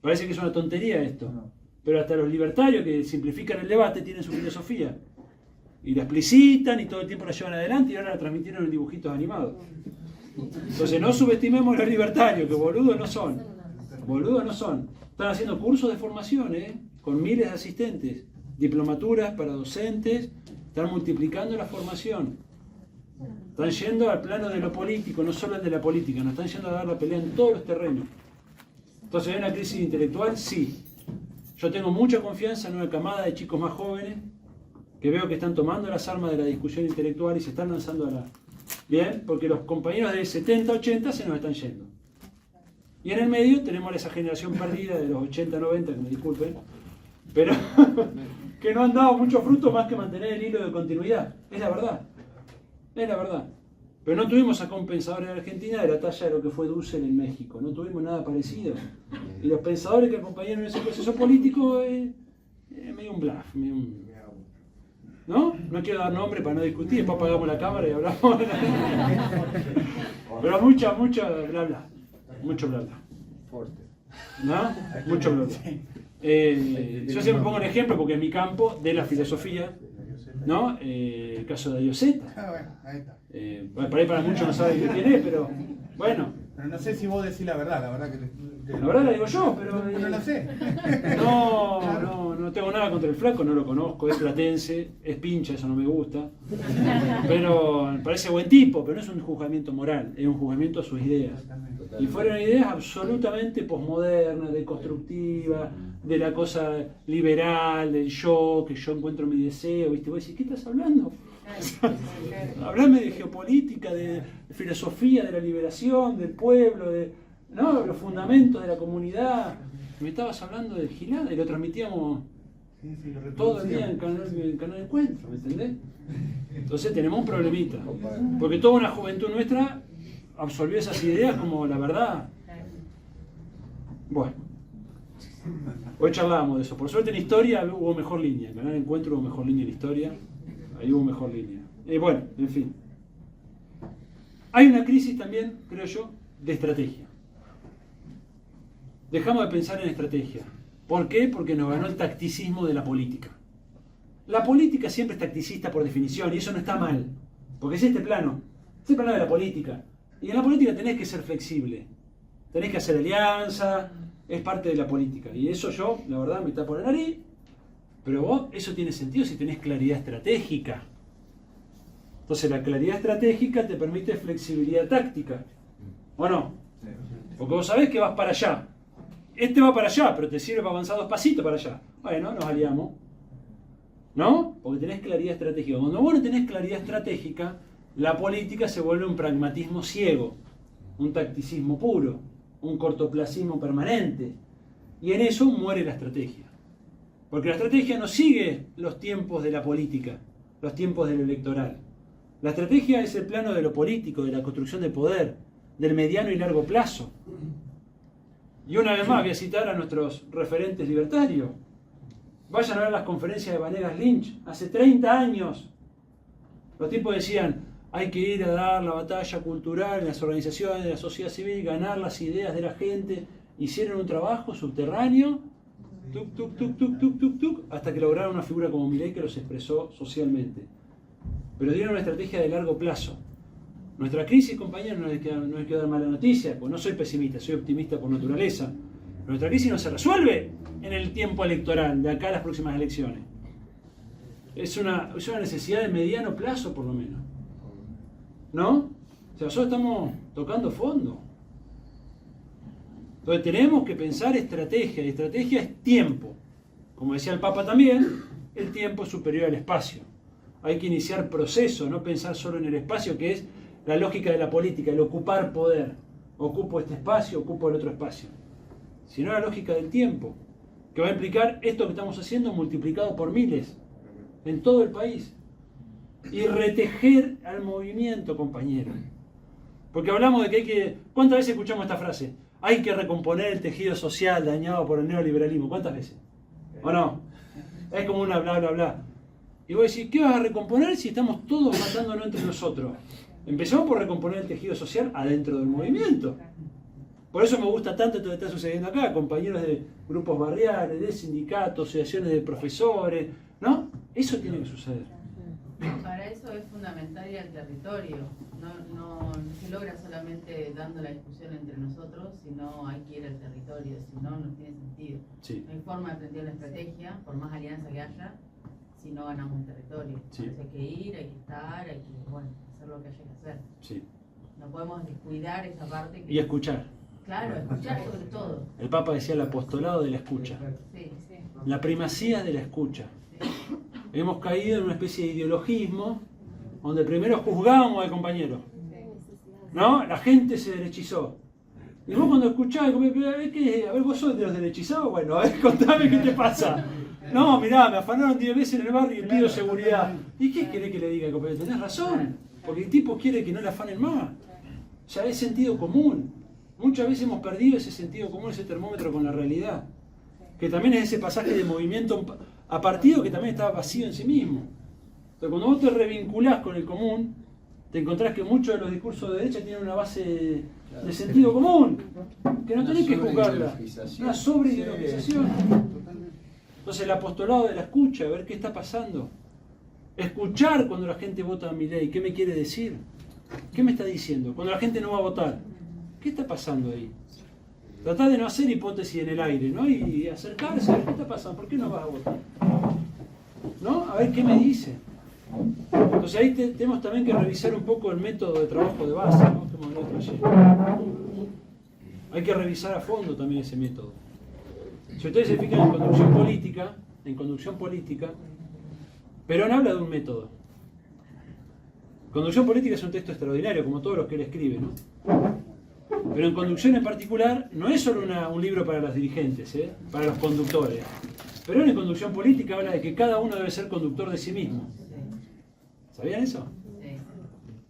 Parece que es una tontería esto, pero hasta los libertarios que simplifican el debate tienen su filosofía y la explicitan y todo el tiempo la llevan adelante y ahora la transmitieron en dibujitos animados. Entonces no subestimemos a los libertarios, que boludos no son. Boludos no son. Están haciendo cursos de formación, con miles de asistentes, diplomaturas para docentes, están multiplicando la formación. Están yendo al plano de lo político, no solo el de la política, nos están yendo a dar la pelea en todos los terrenos. Entonces, ¿hay una crisis intelectual? Sí. Yo tengo mucha confianza en una camada de chicos más jóvenes que veo que están tomando las armas de la discusión intelectual y se están lanzando a la... Bien, porque los compañeros de 70, 80 se nos están yendo. Y en el medio tenemos esa generación perdida de los 80, 90, que me disculpen, pero que no han dado mucho fruto más que mantener el hilo de continuidad. Es la verdad. Es la verdad. Pero no tuvimos acá un pensador en Argentina de la talla de lo que fue Dussel en México. No tuvimos nada parecido. Y los pensadores que acompañaron ese proceso político es medio un bluff. ¿No? No quiero dar nombre para no discutir. Después apagamos la cámara y hablamos. Pero mucho bla bla. Mucho bla bla. ¿No? Mucho bla bla. Yo siempre pongo un ejemplo porque es mi campo de la filosofía, ¿no? El caso de Dioseta. Bueno, ahí está. Por ahí para muchos no saben quién es, pero bueno. Pero no sé si vos decís la verdad que La verdad la digo yo, pero... no lo sé. No tengo nada contra el flaco, no lo conozco, es platense, es pincha, eso no me gusta. Pero me parece buen tipo, pero no es un juzgamiento moral, es un juzgamiento a sus ideas. Y fueron ideas absolutamente posmodernas, deconstructivas, de la cosa liberal, del yo, que yo encuentro mi deseo, ¿viste? Vos decís, ¿qué estás hablando? Hablame de geopolítica, de filosofía, de la liberación, del pueblo, de los fundamentos de la comunidad. Me estabas hablando de Gilada y lo transmitíamos Sí, lo todo el día reproducíamos. en el canal de Encuentro, ¿me entendés? Entonces tenemos un problemita. Porque toda una juventud nuestra absorbió esas ideas como la verdad. Bueno, hoy charlábamos de eso. Por suerte en historia hubo mejor línea. En el canal de Encuentro hubo mejor línea en historia. Ahí hubo mejor línea. Bueno, en fin. Hay una crisis también, creo yo, de estrategia. Dejamos de pensar en estrategia. ¿Por qué? Porque nos ganó el tacticismo de la política. La política siempre es tacticista por definición, y eso no está mal. Porque es este plano de la política. Y en la política tenés que ser flexible. Tenés que hacer alianza, es parte de la política. Y eso yo, la verdad, me tapo la nariz. Pero vos, eso tiene sentido si tenés claridad estratégica. Entonces la claridad estratégica te permite flexibilidad táctica. ¿O no? Porque vos sabés que vas para allá. Este va para allá, pero te sirve para avanzar 2 pasitos para allá. Bueno, nos aliamos. ¿No? Porque tenés claridad estratégica. Cuando vos no tenés claridad estratégica, la política se vuelve un pragmatismo ciego, un tacticismo puro, un cortoplacismo permanente. Y en eso muere la estrategia. Porque la estrategia no sigue los tiempos de la política, los tiempos del electoral. La estrategia es el plano de lo político, de la construcción de poder, del mediano y largo plazo. Y una vez más voy a citar a nuestros referentes libertarios. Vayan a ver las conferencias de Vanegas Lynch. Hace 30 años los tipos decían, hay que ir a dar la batalla cultural en las organizaciones de la sociedad civil, ganar las ideas de la gente. Hicieron un trabajo subterráneo, tuk, tuk, tuk, tuk, tuk, tuk, tuk, hasta que lograron una figura como Milei que los expresó socialmente. Pero dieron una estrategia de largo plazo. Nuestra crisis, compañeros, no les quiero dar mala noticia, pues no soy pesimista, soy optimista por naturaleza. Nuestra crisis no se resuelve en el tiempo electoral, de acá a las próximas elecciones. Es una necesidad de mediano plazo, por lo menos. ¿No? O sea, nosotros estamos tocando fondo. Entonces tenemos que pensar estrategia, y estrategia es tiempo. Como decía el Papa también, el tiempo es superior al espacio. Hay que iniciar proceso, no pensar solo en el espacio, que es la lógica de la política, el ocupar poder. Ocupo este espacio, ocupo el otro espacio. Sino la lógica del tiempo, que va a implicar esto que estamos haciendo multiplicado por miles, en todo el país. Y retejer al movimiento, compañero. Porque hablamos de que hay que... ¿Cuántas veces escuchamos esta frase? Hay que recomponer el tejido social dañado por el neoliberalismo. ¿Cuántas veces? ¿O no? Es como una bla, bla, bla. Y vos decís, ¿qué vas a recomponer si estamos todos matándonos entre nosotros? Empezamos por recomponer el tejido social adentro del movimiento. Por eso me gusta tanto esto que está sucediendo acá, compañeros de grupos barriales, de sindicatos, asociaciones de profesores, ¿no? Eso tiene que suceder. Para eso es fundamental ir al territorio. No se logra solamente dando la discusión entre nosotros, sino hay que ir al territorio, si no, no tiene sentido. Sí. No hay forma de aprender la estrategia, por más alianza que haya, si no ganamos el territorio. Sí. Entonces hay que ir, hay que estar, hay que, bueno, hacer lo que haya que hacer. Sí. No podemos descuidar esa parte que... Y escuchar. Claro, escuchar sobre todo. El Papa decía el apostolado de la escucha. Sí, sí. La primacía de la escucha. Hemos caído en una especie de ideologismo donde primero juzgábamos al compañero. ¿No? La gente se derechizó. Y vos cuando escuchás, ¿qué? A ver, ¿vos sos de los derechizados? Bueno, a ver, contame qué te pasa. No, mirá, me afanaron 10 veces en el barrio y pido seguridad. ¿Y qué querés que le diga, compañero? Tenés razón. Porque el tipo quiere que no le afanen más. O sea, es sentido común. Muchas veces hemos perdido ese sentido común, ese termómetro con la realidad. Que también es ese pasaje de movimiento a partido que también está vacío en sí mismo. Entonces, cuando vos te revinculás con el común, te encontrás que muchos de los discursos de derecha tienen una base de sentido común, que no tenés que juzgarla. Una sobreideologización. Entonces, el apostolado de la escucha, a ver qué está pasando. Escuchar cuando la gente vota a Milei, ¿qué me quiere decir? ¿Qué me está diciendo? Cuando la gente no va a votar, ¿qué está pasando ahí? Tratar de no hacer hipótesis en el aire, ¿no? Y acercarse, a ver qué está pasando, ¿por qué no vas a votar? ¿No? A ver qué me dice. Entonces ahí tenemos también que revisar un poco el método de trabajo de base, ¿no? Que hemos hablado ayer. Hay que revisar a fondo también ese método. Si ustedes se fijan en conducción política, Perón habla de un método. Conducción política es un texto extraordinario, como todos los que él escribe, ¿no? Pero en conducción en particular no es solo un libro para los dirigentes, para los conductores. Pero en conducción política habla de que cada uno debe ser conductor de sí mismo. ¿Sabían eso?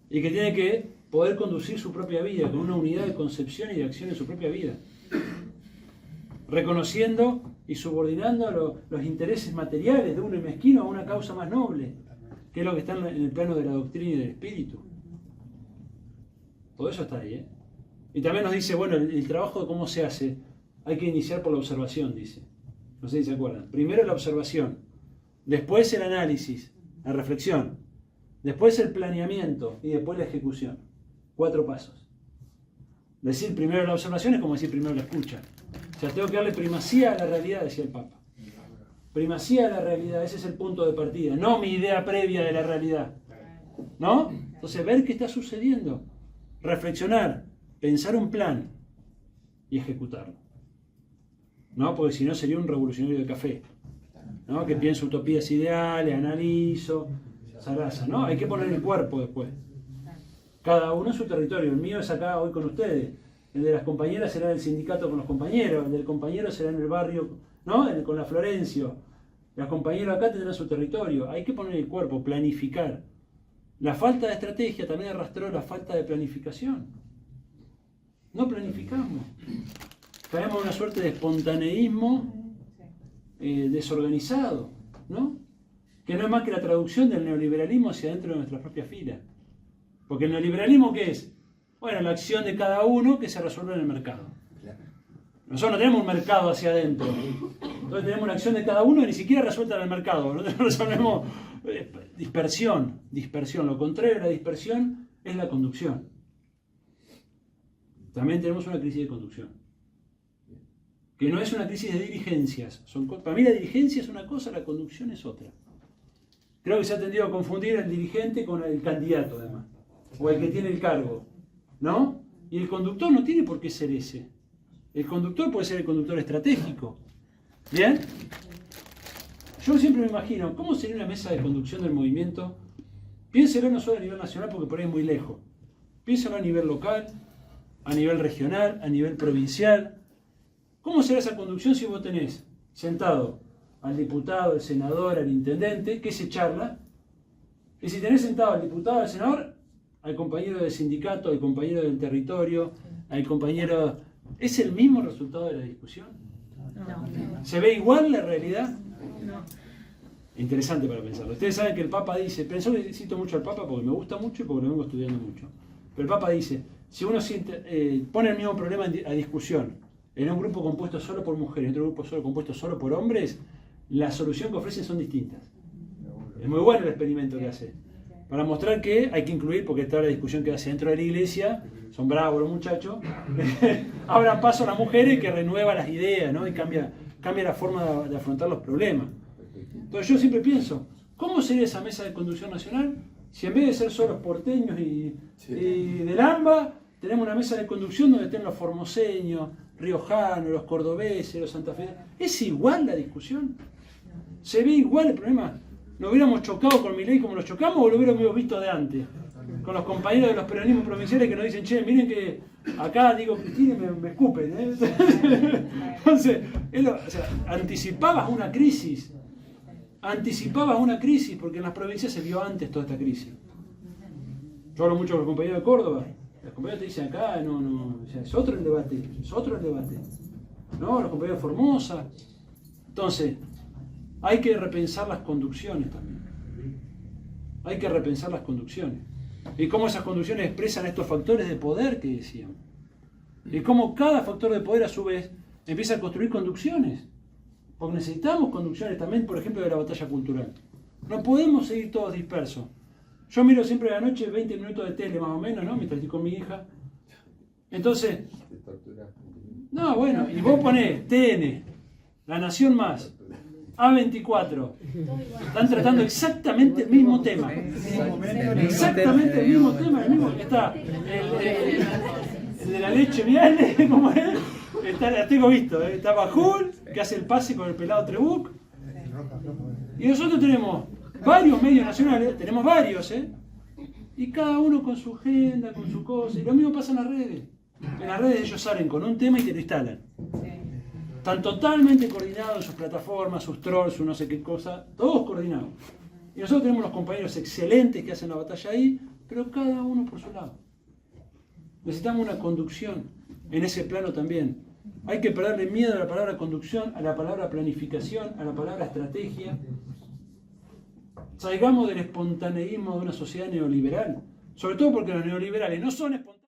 Y que tiene que poder conducir su propia vida con una unidad de concepción y de acción en su propia vida. Reconociendo y subordinando los intereses materiales de uno y mezquino a una causa más noble, que es lo que está en el plano de la doctrina y del espíritu. Todo eso está ahí, ¿eh? Y también nos dice, bueno, el trabajo de cómo se hace, hay que iniciar por la observación, dice. No sé si se acuerdan. Primero la observación, después el análisis, la reflexión, después el planeamiento y después la ejecución. 4 pasos. Decir primero la observación es como decir primero la escucha. O sea, tengo que darle primacía a la realidad, decía el Papa. Primacía a la realidad, ese es el punto de partida, no mi idea previa de la realidad. ¿No? Entonces, ver qué está sucediendo, reflexionar, pensar un plan y ejecutarlo. ¿No? Porque si no sería un revolucionario de café. ¿No? Que pienso utopías ideales, analizo, zaraza, ¿no? Hay que poner el cuerpo después. Cada uno en su territorio. El mío es acá hoy con ustedes. El de las compañeras será en el sindicato con los compañeros. El del compañero será en el barrio, ¿no? Con la Florencio. Las compañeras acá tendrán su territorio. Hay que poner el cuerpo, planificar. La falta de estrategia también arrastró la falta de planificación. No planificamos. Caemos en una suerte de espontaneísmo desorganizado, ¿no? Que no es más que la traducción del neoliberalismo hacia dentro de nuestras propias filas. Porque el neoliberalismo, ¿qué es? Bueno, la acción de cada uno que se resuelve en el mercado. Nosotros no tenemos un mercado hacia adentro. Entonces tenemos una acción de cada uno que ni siquiera resuelta en el mercado. Nosotros resolvemos dispersión. Lo contrario de la dispersión es la conducción. También tenemos una crisis de conducción. Que no es una crisis de dirigencias. Para mí la dirigencia es una cosa, la conducción es otra. Creo que se ha tendido a confundir el dirigente con el candidato, además. O el que tiene el cargo. ¿No? Y el conductor no tiene por qué ser ese. El conductor puede ser el conductor estratégico. ¿Bien? Yo siempre me imagino, ¿cómo sería una mesa de conducción del movimiento? Piénselo no solo a nivel nacional, porque por ahí es muy lejos. Piénselo a nivel local, a nivel regional, a nivel provincial. ¿Cómo será esa conducción si vos tenés sentado al diputado, al senador, al intendente, que se charla? Y si tenés sentado al diputado, al senador, al compañero del sindicato, al compañero del territorio, al compañero... ¿Es el mismo resultado de la discusión? No. ¿Se ve igual la realidad? No. Interesante para pensarlo. Ustedes saben que el Papa dice, pensó que cito mucho al Papa porque me gusta mucho y porque lo vengo estudiando mucho. Pero el Papa dice, si uno pone el mismo problema a discusión en un grupo compuesto solo por mujeres y otro grupo compuesto solo por hombres, la solución que ofrecen son distintas. Es muy bueno el experimento que hace. Para mostrar que hay que incluir, porque está la discusión que hace dentro de la iglesia, son bravos los muchachos, abran paso a las mujeres que renueva las ideas, ¿no? Y cambia la forma de afrontar los problemas. Entonces yo siempre pienso, ¿cómo sería esa mesa de conducción nacional si en vez de ser solo los porteños y del AMBA, tenemos una mesa de conducción donde estén los formoseños, riojanos, los cordobeses, los santafesinos? ¿Es igual la discusión? ¿Se ve igual el problema? ¿Lo hubiéramos chocado con Milei como lo chocamos o lo hubiéramos visto de antes? Con los compañeros de los peronismos provinciales que nos dicen, che, miren que acá digo Cristina y me escupen, ¿eh? Entonces, anticipabas una crisis. Anticipabas una crisis, porque en las provincias se vio antes toda esta crisis. Yo hablo mucho con los compañeros de Córdoba. Los compañeros te dicen acá, o sea, es otro el debate. ¿No? Los compañeros de Formosa. Entonces, hay que repensar las conducciones también. Hay que repensar las conducciones. Y cómo esas conducciones expresan estos factores de poder que decíamos. Y cómo cada factor de poder a su vez empieza a construir conducciones. Porque necesitamos conducciones también, por ejemplo, de la batalla cultural. No podemos seguir todos dispersos. Yo miro siempre a la noche 20 minutos de tele más o menos, ¿no? Mientras estoy con mi hija. Entonces... No, bueno, y vos ponés TN, La Nación Más, A24. Están tratando exactamente el mismo tema. Exactamente el mismo tema. El mismo que está el de la leche viale, ¿cómo es? La tengo visto, ¿eh? Está Bajul, que hace el pase con el pelado Trebuch. Y nosotros tenemos varios medios nacionales, tenemos varios, ¿eh? Y cada uno con su agenda, con su cosa. Y lo mismo pasa en las redes. En las redes ellos salen con un tema y te lo instalan. Sí. Están totalmente coordinados en sus plataformas, sus trolls, su no sé qué cosa, todos coordinados. Y nosotros tenemos unos compañeros excelentes que hacen la batalla ahí, pero cada uno por su lado. Necesitamos una conducción en ese plano también. Hay que perderle miedo a la palabra conducción, a la palabra planificación, a la palabra estrategia. Salgamos del espontaneísmo de una sociedad neoliberal. Sobre todo porque los neoliberales no son espontáneos.